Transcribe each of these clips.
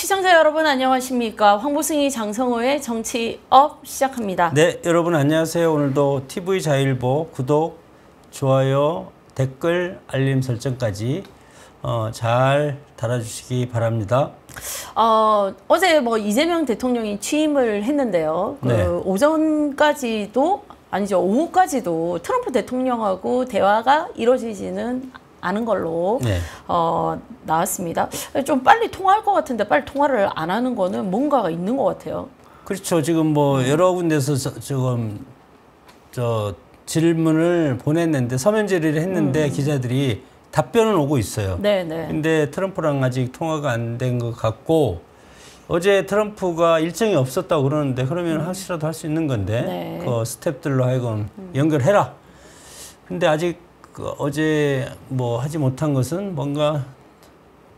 시청자 여러분 안녕하십니까? 황보승희 장성호의 정치업 시작합니다. 네, 여러분 안녕하세요. 오늘도 TV자율보 구독, 좋아요, 댓글, 알림 설정까지 잘 달아주시기 바랍니다. 어제 뭐 이재명 대통령이 취임을 했는데요. 네. 오전까지도 아니죠, 오후까지도 트럼프 대통령하고 대화가 이루어지지는 않은 걸로 네. 나왔습니다. 좀 빨리 통화할 것 같은데 빨리 통화를 안 하는 거는 뭔가가 있는 것 같아요. 그렇죠. 지금 뭐 여러 군데서 지금 질문을 보냈는데 서면 질의를 했는데 기자들이 답변은 오고 있어요. 네네. 근데 트럼프랑 아직 통화가 안 된 것 같고, 어제 트럼프가 일정이 없었다고 그러는데 그러면 혹시라도 할 수 있는 건데 네. 그 스태프들로 하여금 연결해라. 근데 아직 어제 뭐 하지 못한 것은 뭔가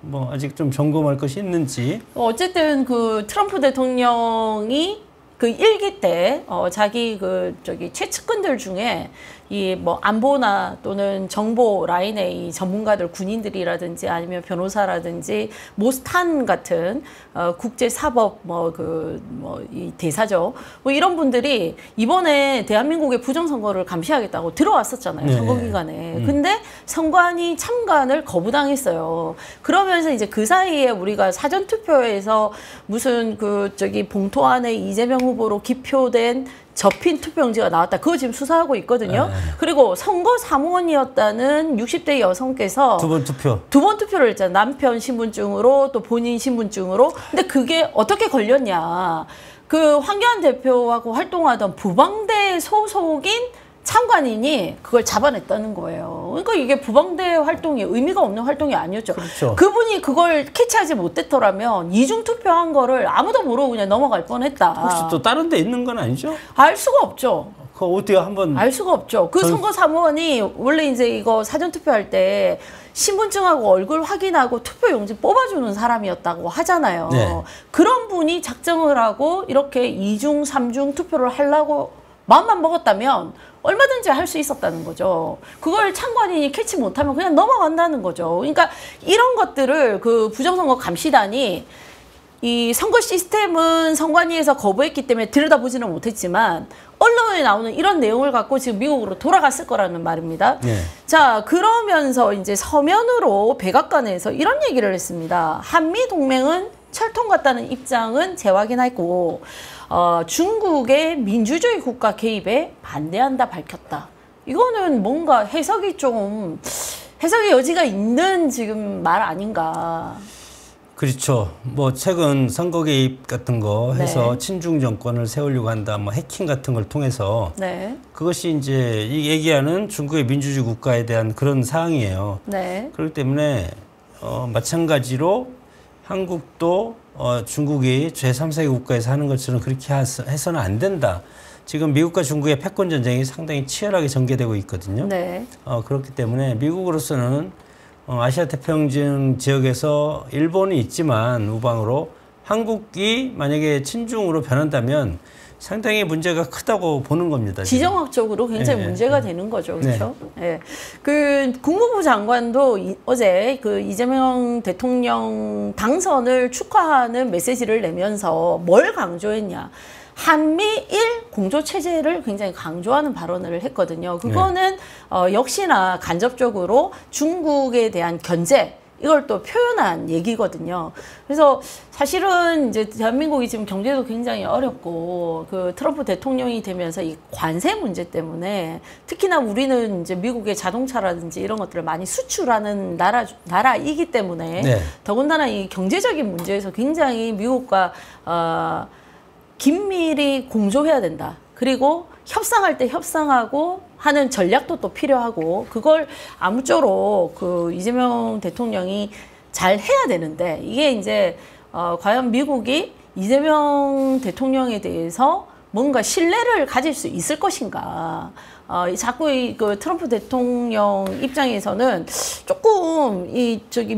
뭐 아직 좀 점검할 것이 있는지. 어쨌든 그 트럼프 대통령이 그 일기 때 자기 최측근들 중에 이 뭐 안보나 또는 정보 라인의 이 전문가들, 군인들이라든지 아니면 변호사라든지 모스탄 같은 국제사법 이 대사죠. 뭐 이런 분들이 이번에 대한민국의 부정선거를 감시하겠다고 들어왔었잖아요. 네. 선거 기간에. 근데 선관위 참관을 거부당했어요. 그러면서 이제 그 사이에 우리가 사전투표에서 무슨 봉투 안에 이재명 후보로 기표된 접힌 투표용지가 나왔다. 그거 지금 수사하고 있거든요. 그리고 선거 사무원이었다는 60대 여성께서 두 번 투표를 했잖아요. 남편 신분증으로 또 본인 신분증으로. 근데 그게 어떻게 걸렸냐. 그 황교안 대표하고 활동하던 부방대 소속인 참관인이 그걸 잡아냈다는 거예요. 그러니까 이게 부방대 활동이 의미가 없는 활동이 아니었죠. 그렇죠. 그분이 그걸 캐치하지 못했더라면 이중 투표한 거를 아무도 모르고 그냥 넘어갈 뻔했다. 혹시 또 다른 데 있는 건 아니죠? 알 수가 없죠. 그거 어떻게 한번 알 수가 없죠. 그 선거 사무원이 원래 이제 이거 사전 투표할 때 신분증하고 얼굴 확인하고 투표용지 뽑아주는 사람이었다고 하잖아요. 네. 그런 분이 작정을 하고 이렇게 이중, 삼중 투표를 하려고 마음만 먹었다면 얼마든지 할 수 있었다는 거죠. 그걸 참관인이 캐치 못하면 그냥 넘어간다는 거죠. 그러니까 이런 것들을 그 부정선거 감시단이 이 선거 시스템은 선관위에서 거부했기 때문에 들여다보지는 못했지만 언론에 나오는 이런 내용을 갖고 지금 미국으로 돌아갔을 거라는 말입니다. 네. 자, 그러면서 이제 서면으로 백악관에서 이런 얘기를 했습니다. 한미 동맹은 철통 같다는 입장은 재확인했고 중국의 민주주의 국가 개입에 반대한다 밝혔다. 이거는 뭔가 해석이 해석의 여지가 있는 지금 말 아닌가. 그렇죠. 뭐 최근 선거 개입 같은 거 해서 네. 친중 정권을 세우려고 한다, 뭐 해킹 같은 걸 통해서 네. 그것이 이제 이 얘기하는 중국의 민주주의 국가에 대한 그런 사항이에요. 네. 그렇기 때문에 마찬가지로 한국도 중국이 제3세계 국가에서 하는 것처럼 그렇게 해서는 안 된다. 지금 미국과 중국의 패권 전쟁이 상당히 치열하게 전개되고 있거든요. 네. 그렇기 때문에 미국으로서는 아시아 태평양 지역에서 일본이 있지만 우방으로 한국이 만약에 친중으로 변한다면 상당히 문제가 크다고 보는 겁니다. 지정학적으로 굉장히 네. 문제가 되는 거죠. 그렇죠? 네. 그 국무부 장관도 어제 그 이재명 대통령 당선을 축하하는 메시지를 내면서 뭘 강조했냐. 한미일 공조체제를 굉장히 강조하는 발언을 했거든요. 그거는 역시나 간접적으로 중국에 대한 견제, 이걸 또 표현한 얘기거든요. 그래서 사실은 이제 대한민국이 지금 경제도 굉장히 어렵고 그 트럼프 대통령이 되면서 이 관세 문제 때문에 특히나 우리는 이제 미국의 자동차라든지 이런 것들을 많이 수출하는 나라이기 때문에 네. 더군다나 이 경제적인 문제에서 굉장히 미국과 긴밀히 공조해야 된다. 그리고 협상할 때 협상하고 하는 전략도 또 필요하고 그걸 아무쪼록 그 이재명 대통령이 잘 해야 되는데 이게 이제 과연 미국이 이재명 대통령에 대해서 뭔가 신뢰를 가질 수 있을 것인가. 자꾸 그 트럼프 대통령 입장에서는 조금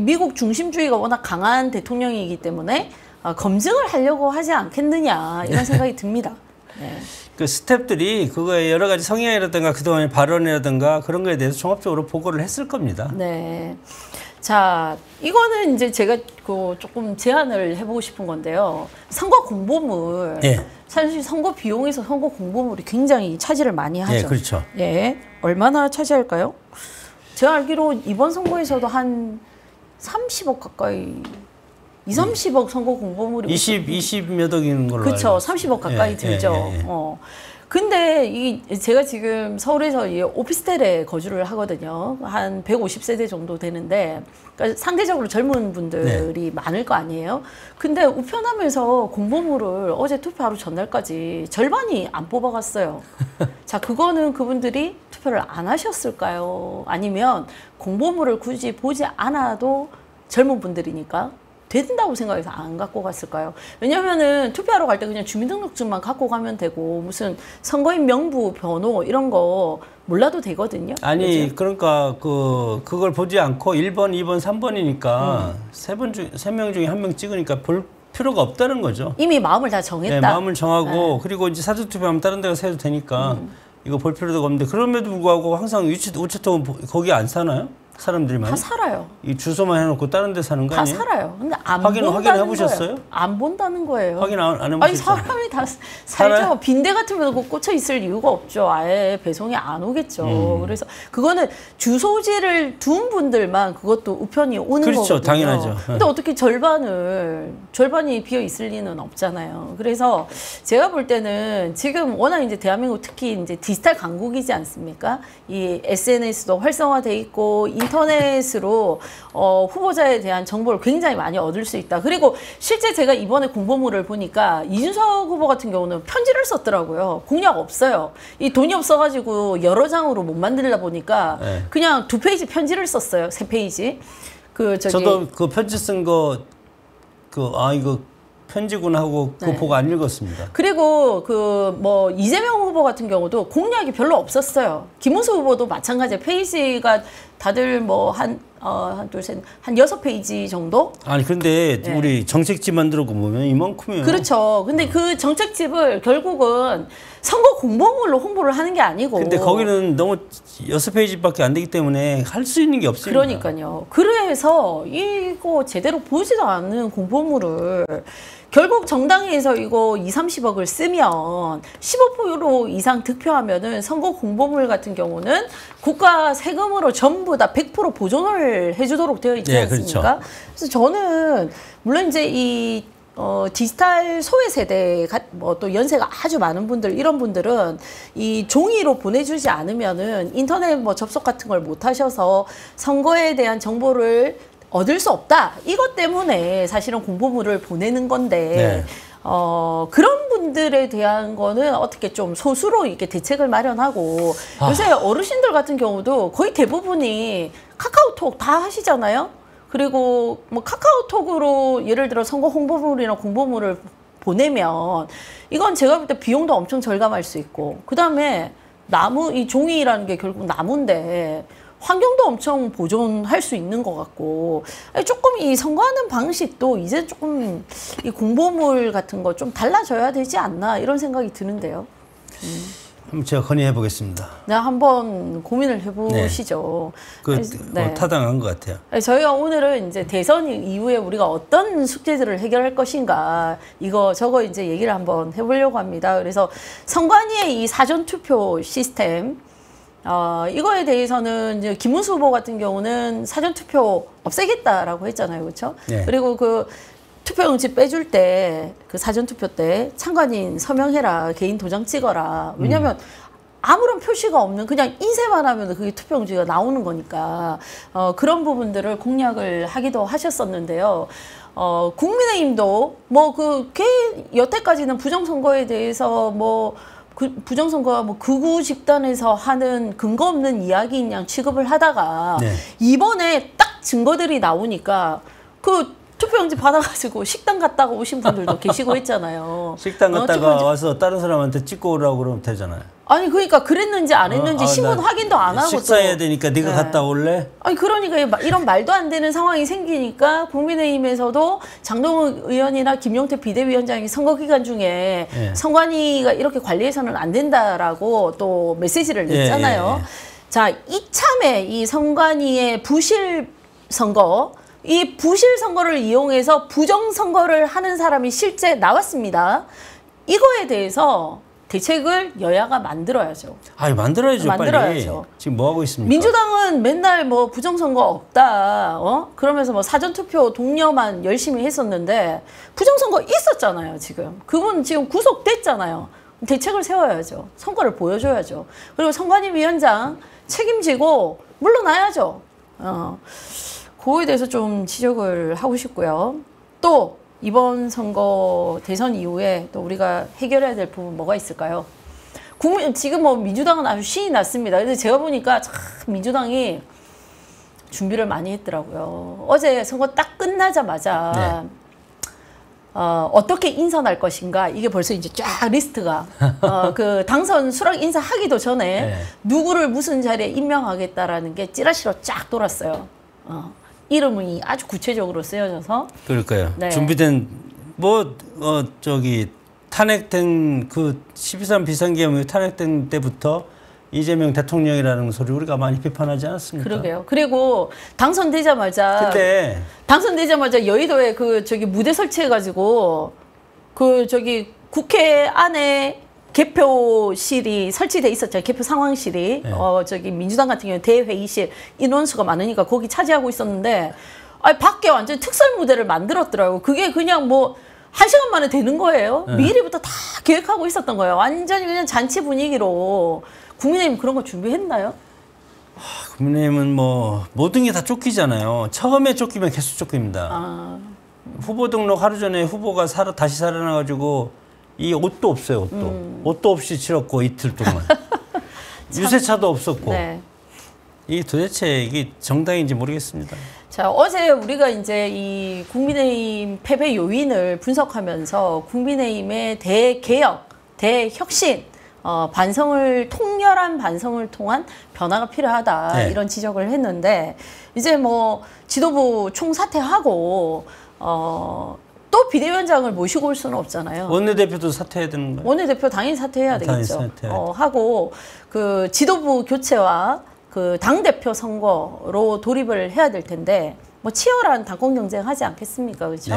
미국 중심주의가 워낙 강한 대통령이기 때문에 검증을 하려고 하지 않겠느냐 이런 생각이 듭니다. 네. 그 스태프들이 그거에 여러 가지 성향이라든가 그동안의 발언이라든가 그런 거에 대해서 종합적으로 보고를 했을 겁니다. 네. 자, 이거는 이제 제가 그 조금 제안을 해보고 싶은 건데요. 선거 공보물. 예. 사실 선거 비용에서 선거 공보물이 굉장히 차지를 많이 하죠. 예, 그렇죠. 예. 얼마나 차지할까요? 제가 알기로 이번 선거에서도 한 30억 가까이, 30억 선거 공보물이 20 몇 억인 걸로 그렇죠. 알고 30억 가까이 예, 들죠. 예. 근데 제가 지금 서울에서 이 오피스텔에 거주를 하거든요. 한 150세대 정도 되는데, 그러니까 상대적으로 젊은 분들이 많을 거 아니에요. 근데 우편함에서 공보물을 어제 투표하루 전날까지 절반이 안 뽑아갔어요. 자, 그거는 그분들이 투표를 안 하셨을까요? 아니면 공보물을 굳이 보지 않아도 젊은 분들이니까 된다고 생각해서 안 갖고 갔을까요? 왜냐면은 투표하러 갈 때 그냥 주민등록증만 갖고 가면 되고 무슨 선거인 명부, 번호 이런 거 몰라도 되거든요. 아니, 그치? 그러니까 그걸 보지 않고 1번, 2번, 3번이니까 세 명 중에 한 명 찍으니까 볼 필요가 없다는 거죠. 이미 마음을 다 정했다. 네, 마음을 정하고 그리고 이제 사전투표하면 다른 데 가서 해도 되니까 이거 볼 필요도 없는데 그럼에도 불구하고 항상 우체통은 거기 안 사나요? 사람들이 많이? 다 살아요. 이 주소만 해놓고 다른 데 사는 거 다 아니에요? 살아요. 근데 안 확인해 본다는 보셨어요? 거예요. 안 본다는 거예요. 확인 안 해보셨어요? 아니 사람이 다 살죠. 빈대 같으면 꽂혀 있을 이유가 없죠. 아예 배송이 안 오겠죠. 그래서 그거는 주소지를 둔 분들만 그것도 우편이 오는 그렇죠, 거거든요. 당연하죠. 근데 어떻게 절반이 비어 있을 리는 없잖아요. 그래서 제가 볼 때는 지금 워낙 이제 대한민국 특히 이제 디지털 강국이지 않습니까? 이 SNS도 활성화돼 있고 인터넷으로 후보자에 대한 정보를 굉장히 많이 얻을 수 있다. 그리고 실제 제가 이번에 공보물을 보니까 이준석 후보 같은 경우는 편지를 썼더라고요. 공약 없어요. 이 돈이 없어가지고 여러 장으로 못 만들다 보니까 네. 그냥 2페이지 편지를 썼어요. 3페이지. 저도 그 편지 쓴 거 이거 편지구나 하고 그거 보고 안 읽었습니다. 그리고 이재명 후보 같은 경우도 공약이 별로 없었어요. 김문수 후보도 마찬가지예요. 페이지가 다들 한 6페이지 정도? 아니 근데 네. 우리 정책집 만들어 보면 이만큼이에요. 그렇죠. 근데 그 정책집을 결국은 선거 공보물로 홍보를 하는 게 아니고. 근데 거기는 너무 6페이지밖에 안 되기 때문에 할 수 있는 게 없습니다. 그러니까요. 그래서 이거 제대로 보지도 않는 공보물을 결국 정당에서 이거 30억을 쓰면 15% 이상 득표하면은 선거 공보물 같은 경우는 국가 세금으로 전부 다 100% 보존을 해주도록 되어 있지 않습니까? 그렇죠. 그래서 저는 물론 이제 디지털 소외 세대, 또 연세가 아주 많은 분들, 이런 분들은 이 종이로 보내주지 않으면은 인터넷 접속 같은 걸 못 하셔서 선거에 대한 정보를 얻을 수 없다. 이것 때문에 사실은 공보물을 보내는 건데, 그런 분들에 대한 거는 어떻게 좀 소수로 이렇게 대책을 마련하고, 요새 어르신들 같은 경우도 거의 대부분이 카카오톡 다 하시잖아요? 그리고 카카오톡으로 예를 들어 선거 홍보물이나 공보물을 보내면 이건 제가 볼 때 비용도 엄청 절감할 수 있고, 그 다음에 이 종이라는 게 결국 나무인데 환경도 엄청 보존할 수 있는 것 같고, 조금 이 선거하는 방식도 이제 조금 이 공보물 같은 거 좀 달라져야 되지 않나 이런 생각이 드는데요. 한번 제가 건의해 보겠습니다. 네, 한번 고민을 해보시죠. 타당한 것 같아요. 저희가 오늘은 이제 대선 이후에 우리가 어떤 숙제들을 해결할 것인가 저거 이제 얘기를 한번 해보려고 합니다. 그래서 선관위의 이 사전투표 시스템, 이거에 대해서는 이제 김문수 후보 같은 경우는 사전투표 없애겠다라고 했잖아요. 그렇죠? 네. 그리고 투표용지 빼줄 때, 사전투표 때 참관인 서명해라, 개인 도장 찍어라. 왜냐면 아무런 표시가 없는 그냥 인쇄만 하면 그게 투표용지가 나오는 거니까 그런 부분들을 공약을 하기도 하셨었는데요. 국민의힘도 여태까지는 부정선거에 대해서 부정선거가 극우 집단에서 하는 근거 없는 이야기인 양 취급을 하다가 이번에 딱 증거들이 나오니까 투표용지 받아가지고 식당 갔다가 오신 분들도 계시고 했잖아요. 식당 갔다가 와서 다른 사람한테 찍고 오라고 그러면 되잖아요. 아니 그러니까 그랬는지 안 했는지 신분 확인도 안 하고 식사해야 되니까 네가 갔다 올래? 아니 그러니까 이런 말도 안 되는 상황이 생기니까 국민의힘에서도 장동훈 의원이나 김용태 비대위원장이 선거 기간 중에 선관위가 이렇게 관리해서는 안 된다라고 또 메시지를 냈잖아요. 자, 이참에 이 선관위의 부실 선거, 이 부실 선거를 이용해서 부정 선거를 하는 사람이 실제 나왔습니다. 이거에 대해서 대책을 여야가 만들어야죠. 아, 만들어야죠, 만들어야죠. 빨리. 지금 뭐 하고 있습니까? 민주당은 맨날 뭐 부정선거 없다, 그러면서 뭐 사전투표 독려만 열심히 했었는데 부정선거 있었잖아요, 지금. 그분 지금 구속됐잖아요. 대책을 세워야죠. 선거를 보여줘야죠. 그리고 선관위 위원장 책임지고 물러나야죠. 그거에 대해서 좀 지적을 하고 싶고요. 또 이번 선거 대선 이후에 또 우리가 해결해야 될 부분 뭐가 있을까요? 지금 뭐 민주당은 아주 신이 났습니다. 근데 제가 보니까 참 민주당이 준비를 많이 했더라고요. 어제 선거 딱 끝나자마자 어떻게 인선할 것인가, 이게 벌써 이제 쫙 리스트가 그 당선 수락 인사하기도 전에 누구를 무슨 자리에 임명하겠다라는 게 찌라시로 쫙 돌았어요. 이름이 아주 구체적으로 쓰여져서. 그럴까요? 네. 준비된 탄핵된 그 12.3 비상계엄이 탄핵된 때부터 이재명 대통령이라는 소리 우리가 많이 비판하지 않았습니까? 그러게요. 그리고 당선되자마자 여의도에 무대 설치해가지고 국회 안에 개표실이 설치돼 있었죠. 개표 상황실이. 민주당 같은 경우는 대회의실 인원수가 많으니까 거기 차지하고 있었는데, 밖에 완전 특설 무대를 만들었더라고요. 그게 그냥 뭐 1시간 만에 되는 거예요. 미리부터 다 계획하고 있었던 거예요. 완전히 그냥 잔치 분위기로. 국민의힘 그런 거 준비했나요? 국민의힘은 뭐 모든 게 다 쫓기잖아요. 처음에 쫓기면 계속 쫓깁니다. 후보 등록 하루 전에 후보가 다시 살아나가지고 이 옷도 없어요. 옷도 없이 치렀고 이틀 동안 유세차도 없었고. 네. 이 도대체 이게 정당인지 모르겠습니다. 자, 어제 우리가 이제 이 국민의힘 패배 요인을 분석하면서 국민의힘의 대개혁, 대혁신, 통렬한 반성을 통한 변화가 필요하다, 이런 지적을 했는데, 이제 뭐 지도부 총사퇴하고 또 비대위원장을 모시고 올 수는 없잖아요. 원내대표도 사퇴해야 되는 거예요? 원내대표 당연히 사퇴해야 되겠죠. 하고 그 지도부 교체와 그 당대표 선거로 돌입을 해야 될 텐데, 뭐 치열한 당권 경쟁하지 않겠습니까? 그렇죠?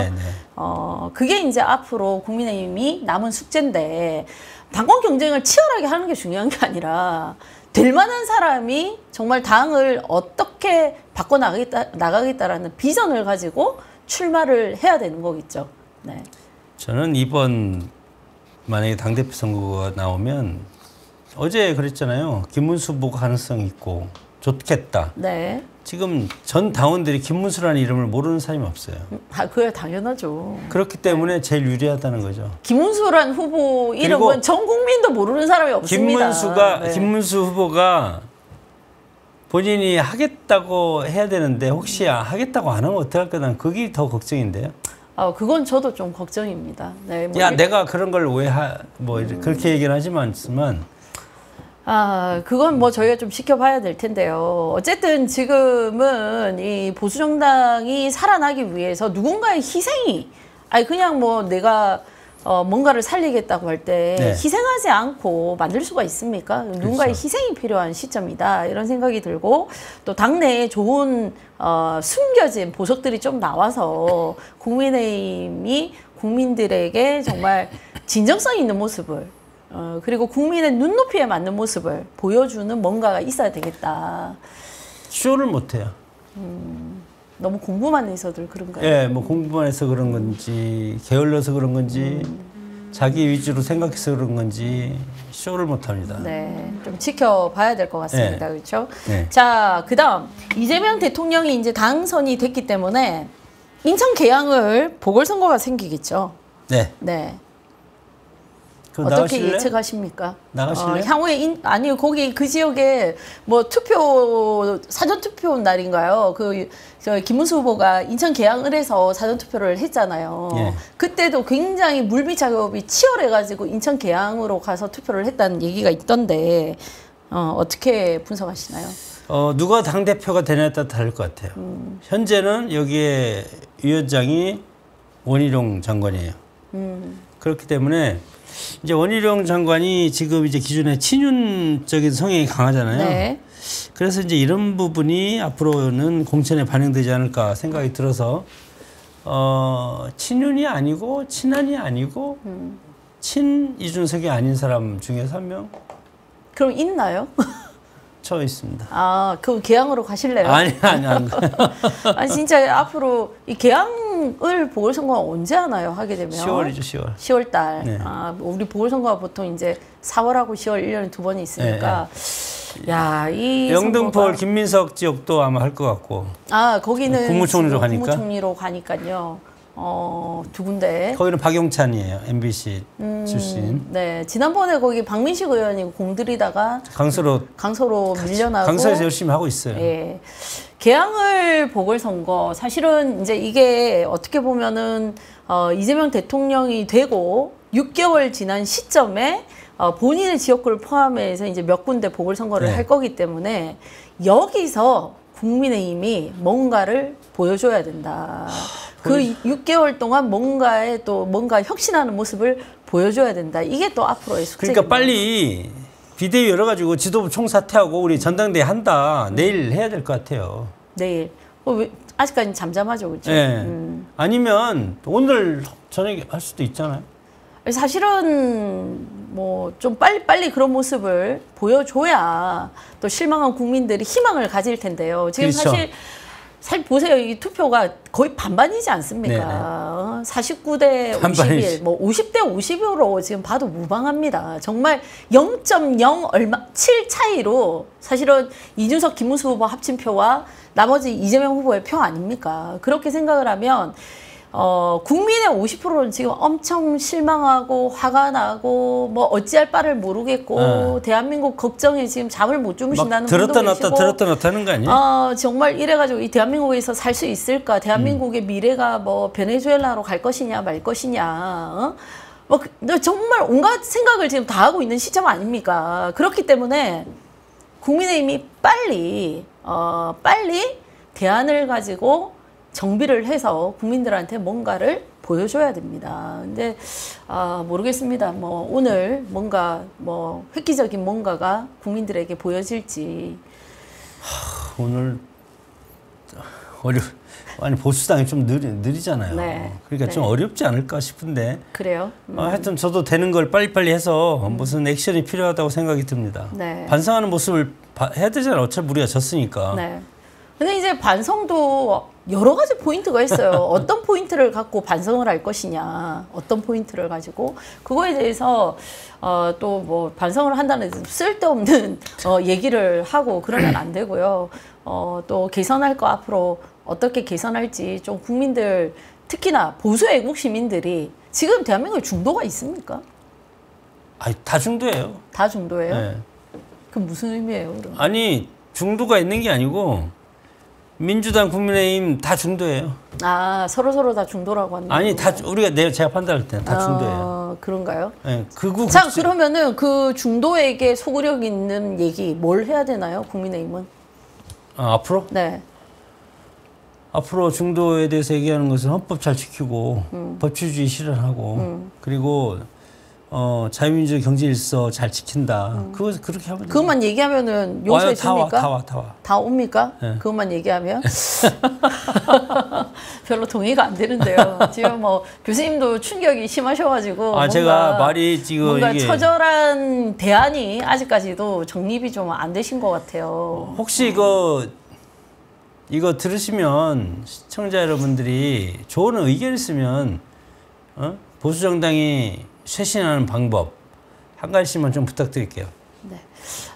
그게 이제 앞으로 국민의힘이 남은 숙제인데, 당권 경쟁을 치열하게 하는 게 중요한 게 아니라 될 만한 사람이 정말 당을 어떻게 바꿔나가겠다라는 비전을 가지고 출마를 해야 되는 거겠죠. 네. 저는 이번 만약에 당대표 선거가 나오면, 어제 그랬잖아요. 김문수 후보가 가능성이 있고 좋겠다. 네. 지금 전 당원들이 김문수라는 이름을 모르는 사람이 없어요. 그게 당연하죠. 그렇기 때문에 제일 유리하다는 거죠. 김문수란 후보 이름은 전 국민도 모르는 사람이 없습니다. 김문수 후보가 본인이 하겠다고 해야 되는데, 혹시 하겠다고 안 하면 어떡할 거나, 그게 더 걱정인데요. 그건 저도 좀 걱정입니다. 네, 내가 그런 걸 왜 그렇게 얘기는 하지만 그건 뭐 저희가 좀 지켜봐야 될 텐데요. 어쨌든 지금은 이 보수정당이 살아나기 위해서 누군가의 희생이, 그냥 뭐 내가 뭔가를 살리겠다고 할 때 희생하지 않고 만들 수가 있습니까? 누군가의 희생이 필요한 시점이다, 이런 생각이 들고, 또 당내에 좋은 숨겨진 보석들이 좀 나와서 국민의힘이 국민들에게 정말 진정성 있는 모습을, 그리고 국민의 눈높이에 맞는 모습을 보여주는 뭔가가 있어야 되겠다. 쇼를 못해요. 너무 공부만 해서들 그런가요? 예, 뭐 공부만 해서 그런 건지, 게을러서 그런 건지, 자기 위주로 생각해서 그런 건지 쇼를 못합니다. 네, 좀 지켜봐야 될 것 같습니다. 그렇죠? 자, 그다음 이재명 대통령이 이제 당선이 됐기 때문에 인천 계양을 보궐선거가 생기겠죠. 네. 어떻게 나가실래? 예측하십니까? 나가실래요? 향후에 아니요, 거기 그 지역에 뭐 사전 투표 날인가요? 김문수 후보가 인천 계양을에서 사전 투표를 했잖아요. 그때도 굉장히 물밑 작업이 치열해가지고 인천 계양으로 가서 투표를 했다는 얘기가 있던데, 어떻게 분석하시나요? 누가 당 대표가 되냐에 따라 다를 것 같아요. 현재는 여기에 위원장이 원희룡 장관이에요. 그렇기 때문에 이제 원희룡 장관이 지금 이제 기존에 친윤적인 성향이 강하잖아요. 네. 그래서 이제 이런 부분이 앞으로는 공천에 반영되지 않을까 생각이 들어서 친윤이 아니고 친한이 아니고 친 이준석이 아닌 사람 중에서 한 명 그럼 있나요? 저 있습니다. 아, 그 개항으로 가실래요? 아니. 아니 진짜 앞으로 이 개항을 보궐선거가 언제 하나요? 하게 되면 10월이죠, 10월. 10월 달. 네. 아, 우리 보궐선거가 보통 이제 4월하고 10월 1년에 두 번이 있으니까. 야, 이 영등포 김민석 지역도 아마 할 것 같고. 아, 거기는 국무총리로 가니까. 국무총리로 가니까요. 두 군데. 거기는 박용찬이에요. MBC 출신. 네, 지난번에 거기 박민식 의원이 공들이다가 강서로 밀려나고 강서에서 열심히 하고 있어요. 예. 개항을 보궐선거 사실은 이제 이게 어떻게 보면은 이재명 대통령이 되고 6개월 지난 시점에 본인의 지역구를 포함해서 이제 몇 군데 보궐선거를 네. 할 거기 때문에 여기서 국민의힘이 뭔가를 보여줘야 된다. 그 6개월 동안 뭔가 혁신하는 모습을 보여줘야 된다. 이게 또 앞으로의 숙제입니다. 그러니까 빨리 비대위 열어가지고 지도부 총사퇴하고 우리 전당대회 한다. 내일 해야 될 것 같아요. 내일. 아직까지는 잠잠하죠, 그렇죠? 네. 아니면 오늘 저녁에 할 수도 있잖아요. 사실은 뭐 좀 빨리 그런 모습을 보여줘야 또 실망한 국민들이 희망을 가질 텐데요. 지금 그렇죠. 사실 보세요. 이 투표가 거의 반반이지 않습니까? 49대 51, 뭐 50대 50으로 지금 봐도 무방합니다. 정말 0.0 얼마 7 차이로 사실은 이준석 김문수 후보 합친표와 나머지 이재명 후보의 표 아닙니까? 그렇게 생각을 하면 국민의 50%는 지금 엄청 실망하고 화가 나고 뭐 어찌할 바를 모르겠고 대한민국 걱정에 지금 잠을 못 주무신다는 분도 계시고 들었다 놨다 하는 거 아니에요? 정말 이래가지고 이 대한민국에서 살 수 있을까? 대한민국의 미래가 뭐 베네수엘라로 갈 것이냐 말 것이냐? 정말 온갖 생각을 지금 다 하고 있는 시점 아닙니까? 그렇기 때문에 국민의힘이 빨리 대안을 가지고 정비를 해서 국민들한테 뭔가를 보여줘야 됩니다. 근데 모르겠습니다. 뭐 오늘 뭔가 뭐 획기적인 뭔가가 국민들에게 보여질지. 오늘 아니 보수당이 좀 느리잖아요. 네. 그러니까 네. 좀 어렵지 않을까 싶은데. 그래요? 하여튼 저도 되는 걸 빨리빨리 해서 무슨 액션이 필요하다고 생각이 듭니다. 네. 반성하는 모습을 해야 되잖아요. 어차피 우리가 졌으니까. 네. 근데 이제 반성도 여러 가지 포인트가 있어요. 어떤 포인트를 갖고 반성을 할 것이냐, 어떤 포인트를 가지고 그거에 대해서 또 뭐 반성을 한다는 쓸데없는 얘기를 하고 그러면 안 되고요. 또 개선할 거 앞으로 어떻게 개선할지 좀 국민들 특히나 보수 애국 시민들이 지금 대한민국에 중도가 있습니까? 다 중도예요. 다 중도예요? 네. 그 무슨 의미예요, 그럼? 아니 중도가 있는 게 아니고. 민주당, 국민의힘 다 중도예요. 서로 다 중도라고 하는. 아니, 제가 판단할 때는 다 중도예요. 그런가요? 네, 자, 그러면은 그 중도에게 소구력 있는 얘기 뭘 해야 되나요, 국민의힘은? 앞으로? 네. 앞으로 중도에 대해서 얘기하는 것은 헌법 잘 지키고 법치주의 실현하고 그리고 자유민주 경제질서 잘 지킨다. 그렇게 하면 그것만 얘기하면은 용서해 줍니까? 다 옵니까? 네. 그것만 얘기하면 별로 동의가 안 되는데요. 지금 뭐 교수님도 충격이 심하셔가지고 제가 말이 지금 뭔가 이게 처절한 대안이 아직까지도 정립이 좀 안 되신 것 같아요. 혹시 이거 들으시면 시청자 여러분들이 좋은 의견 있으면 보수 정당이 쇄신하는 방법 한 가지씩만 좀 부탁드릴게요. 네.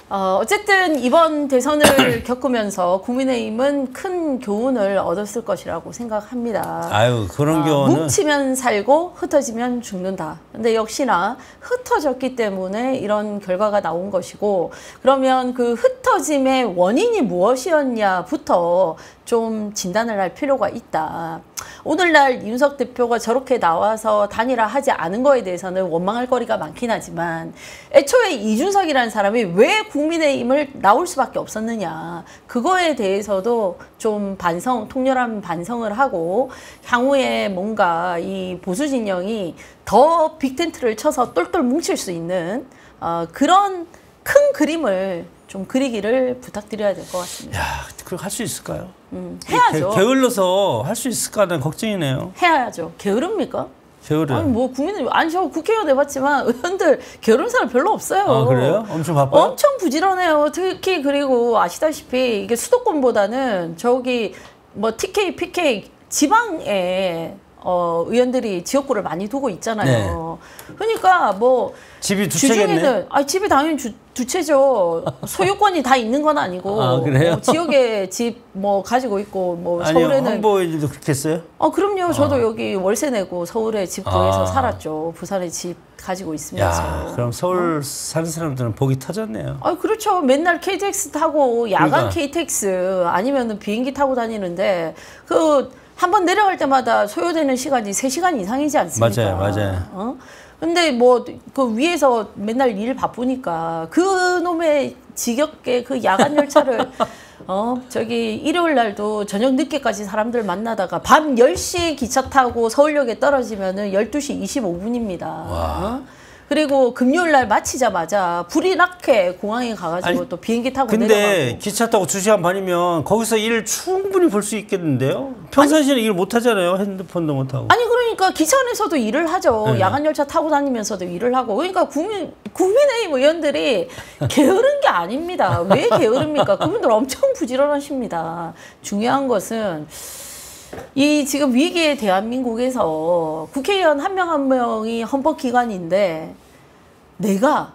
어쨌든 이번 대선을 겪으면서 국민의힘은 큰 교훈을 얻었을 것이라고 생각합니다. 그런 교훈은 뭉치면 살고 흩어지면 죽는다. 근데 역시나 흩어졌기 때문에 이런 결과가 나온 것이고, 그러면 그 흩어짐의 원인이 무엇이었냐부터 좀 진단을 할 필요가 있다. 오늘날 이준석 대표가 저렇게 나와서 단일화하지 않은 거에 대해서는 원망할 거리가 많긴 하지만 애초에 이준석이라는 사람이 왜 국민의힘을 나올 수밖에 없었느냐. 그거에 대해서도 좀 통렬한 반성을 하고 향후에 뭔가 이 보수 진영이 더 빅텐트를 쳐서 똘똘 뭉칠 수 있는 그런 큰 그림을 좀 그리기를 부탁드려야 될 것 같습니다. 야, 그걸 할 수 있을까요? 해야죠. 게을러서 할 수 있을까는 걱정이네요. 해야죠. 게으릅니까? 게으른. 아니 뭐 국민은 아니 저 국회의원 해봤지만 의원들 게으른 사람 별로 없어요. 아 그래요? 엄청 바빠요? 엄청 부지런해요. 특히 그리고 아시다시피 이게 수도권보다는 저기 뭐 TK, PK 지방에 의원들이 지역구를 많이 두고 있잖아요. 네. 그러니까 뭐 집이 두 채겠네. 집이 당연히 두 채죠. 소유권이 다 있는 건 아니고. 아 그래요? 지역에 집 뭐 가지고 있고 뭐 아니요, 서울에는 홍보일도 그렇게 했어요? 그럼요. 저도 여기 월세 내고 서울에 집 구해서 살았죠. 부산에 집 가지고 있으면서. 야, 그럼 서울 사는 사람들은 복이 터졌네요. 그렇죠. 맨날 KTX 타고 야간 그러니까. KTX 아니면은 비행기 타고 다니는데 한 번 내려갈 때마다 소요되는 시간이 3시간 이상이지 않습니까? 맞아요. 근데 뭐 그 위에서 맨날 일 바쁘니까 그 놈의 지겹게 그 야간 열차를 저기 일요일 날도 저녁 늦게까지 사람들 만나다가 밤 10시 기차 타고 서울역에 떨어지면은 12시 25분입니다. 그리고 금요일 날 마치자마자 불이 나게 공항에 가가지고 또 비행기 타고 근데 내려가고. 기차 타고 2시간 반이면 거기서 일을 충분히 볼 수 있겠는데요? 평상시에는 일 못 하잖아요. 핸드폰도 못 하고. 아니 그러니까 기차 안에서도 일을 하죠. 네. 야간 열차 타고 다니면서도 일을 하고. 그러니까 국민의힘 의원들이 게으른 게 아닙니다. 왜 게으릅니까? 그분들 엄청 부지런하십니다. 중요한 것은 지금 위기의 대한민국에서 국회의원 한 명 한 명이 헌법기관인데 내가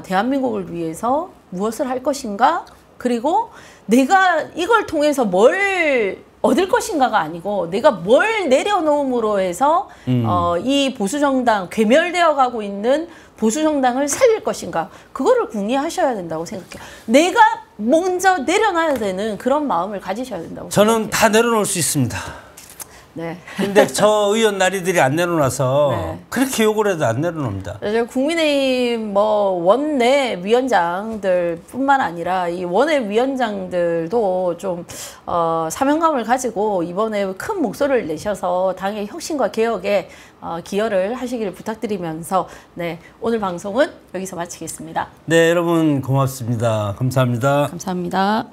대한민국을 위해서 무엇을 할 것인가? 그리고 내가 이걸 통해서 뭘 얻을 것인가가 아니고 내가 뭘 내려놓음으로 해서 이 보수정당 괴멸되어 가고 있는 보수정당을 살릴 것인가 그거를 궁리하셔야 된다고 생각해요. 내가 먼저 내려놔야 되는 그런 마음을 가지셔야 된다고 저는 생각해요. 다 내려놓을 수 있습니다. 네. 근데 저 의원 나리들이 안 내려놔서 네. 그렇게 욕을 해도 안 내려놓습니다. 국민의힘 원내 위원장들뿐만 아니라 이 원외 위원장들도 좀 사명감을 가지고 이번에 큰 목소리를 내셔서 당의 혁신과 개혁에 기여를 하시기를 부탁드리면서 오늘 방송은 여기서 마치겠습니다. 네, 여러분 고맙습니다. 감사합니다. 감사합니다.